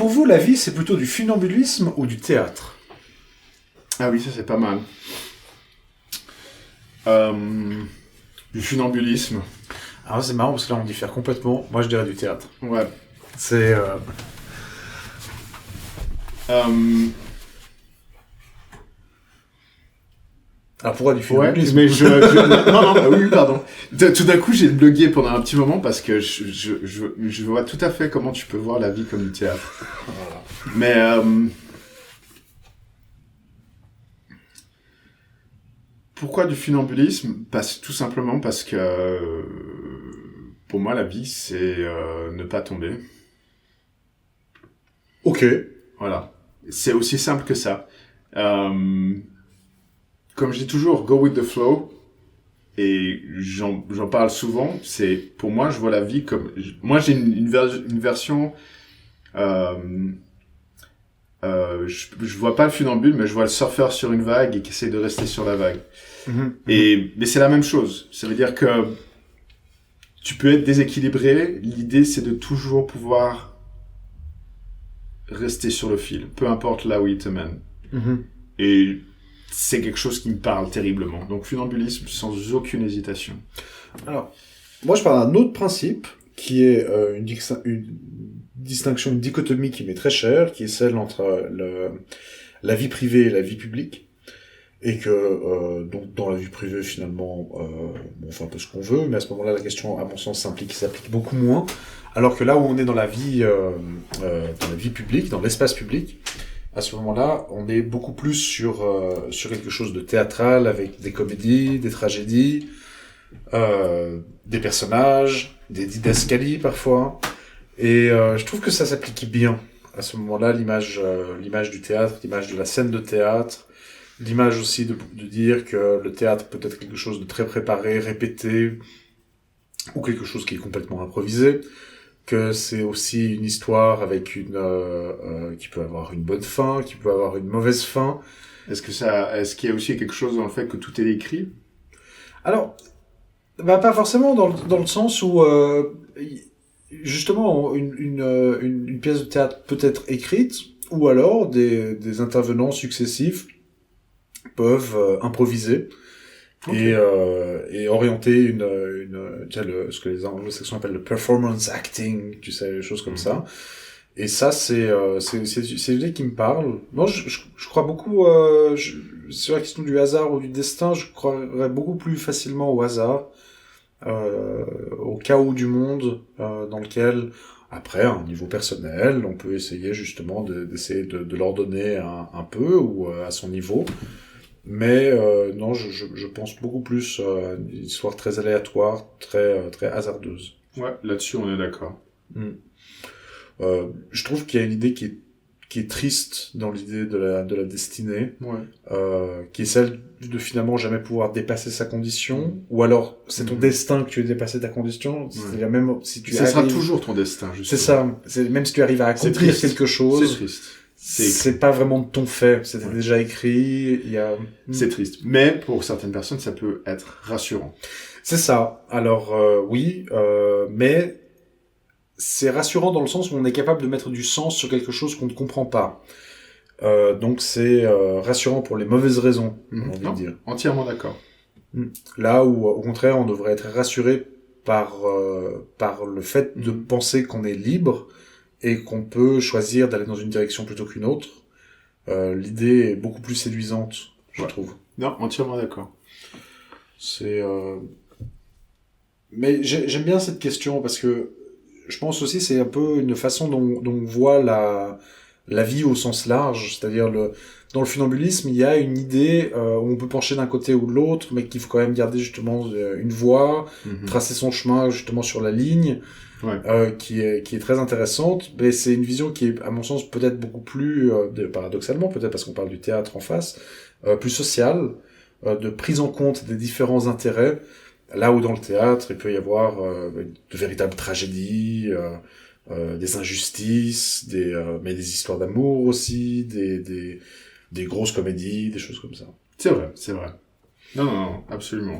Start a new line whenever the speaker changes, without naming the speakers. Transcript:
pour vous, la vie, c'est plutôt du funambulisme ou du théâtre?
Ah oui, ça c'est pas mal. Du funambulisme.
Alors c'est marrant parce que là, on diffère complètement. Moi, je dirais du théâtre.
Ouais.
C'est... Alors pourquoi du funambulisme?
Ouais, mais non, oui, pardon. Tout d'un coup, j'ai blogué pendant un petit moment parce que je vois tout à fait comment tu peux voir la vie comme du théâtre.
Voilà.
Mais pourquoi du funambulisme? Tout simplement parce que pour moi, la vie, c'est ne pas tomber.
Ok.
Voilà. C'est aussi simple que ça. Comme je dis toujours, go with the flow. Et j'en parle souvent. C'est pour moi, je vois la vie comme. Moi, j'ai une version. Je vois pas le funambule, mais je vois le surfeur sur une vague et qui essaie de rester sur la vague. Mais c'est la même chose. Ça veut dire que tu peux être déséquilibré. L'idée, c'est de toujours pouvoir rester sur le fil, peu importe là où il te mène. Et c'est quelque chose qui me parle terriblement. Donc funambulisme sans aucune hésitation.
Alors, moi je parle d'un autre principe qui est une distinction, une dichotomie qui m'est très chère, qui est celle entre la vie privée et la vie publique. Et que donc dans la vie privée finalement, on fait un peu ce qu'on veut, mais à ce moment-là la question à mon sens s'applique beaucoup moins. Alors que là où on est dans la vie publique, dans l'espace public, à ce moment-là, on est beaucoup plus sur quelque chose de théâtral, avec des comédies, des tragédies, des personnages, des didascalies parfois. Et je trouve que ça s'applique bien à ce moment-là, l'image du théâtre, l'image de la scène de théâtre, l'image aussi de dire que le théâtre peut être quelque chose de très préparé, répété, ou quelque chose qui est complètement improvisé, que c'est aussi une histoire avec qui peut avoir une bonne fin, qui peut avoir une mauvaise fin.
Est-ce qu'il y a aussi quelque chose dans le fait que tout est écrit?
Alors, pas forcément dans le sens où justement une pièce de théâtre peut être écrite, ou alors des intervenants successifs peuvent improviser. Okay. Et orienter ce que les anglo-saxons appellent le performance acting, tu sais, des choses comme ça. Et ça, c'est l'idée qui me parle. Moi, je crois beaucoup, sur la question du hasard ou du destin, je croirais beaucoup plus facilement au hasard, au chaos du monde, dans lequel, après, à un niveau personnel, on peut essayer justement d'essayer de l'ordonner un peu, ou à son niveau. Mais non, je pense beaucoup plus à une histoire très aléatoire, très hasardeuse.
Ouais, là-dessus on est d'accord.
Je trouve qu'il y a une idée qui est triste dans l'idée de la destinée, qui est celle de finalement jamais pouvoir dépasser sa condition, ou alors c'est ton destin que tu aies dépassé ta condition, c'est-à-dire même si tu
ça sera toujours ton destin, justement.
C'est ça, même si tu arrives à accomplir quelque chose.
C'est triste.
C'est pas vraiment de ton fait, c'était déjà écrit,
C'est triste. Mais pour certaines personnes, ça peut être rassurant.
C'est ça. Alors, oui, mais c'est rassurant dans le sens où on est capable de mettre du sens sur quelque chose qu'on ne comprend pas. Donc c'est rassurant pour les mauvaises raisons, on va dire.
Entièrement d'accord.
Là où, au contraire, on devrait être rassuré par le fait de penser qu'on est libre, et qu'on peut choisir d'aller dans une direction plutôt qu'une autre. L'idée est beaucoup plus séduisante, je trouve.
Non, entièrement d'accord.
Mais j'aime bien cette question, parce que je pense aussi c'est un peu une façon dont on voit la vie au sens large, c'est-à-dire dans le funambulisme, il y a une idée où on peut pencher d'un côté ou de l'autre, mais qu'il faut quand même garder justement une voie, tracer son chemin justement sur la ligne, qui est très intéressante. Mais c'est une vision qui est, à mon sens, peut-être beaucoup plus, paradoxalement, peut-être parce qu'on parle du théâtre en face, plus sociale, de prise en compte des différents intérêts, là où dans le théâtre, il peut y avoir de véritables tragédies, des injustices, mais des histoires d'amour aussi, des grosses comédies, des choses comme ça.
C'est vrai. Non, absolument.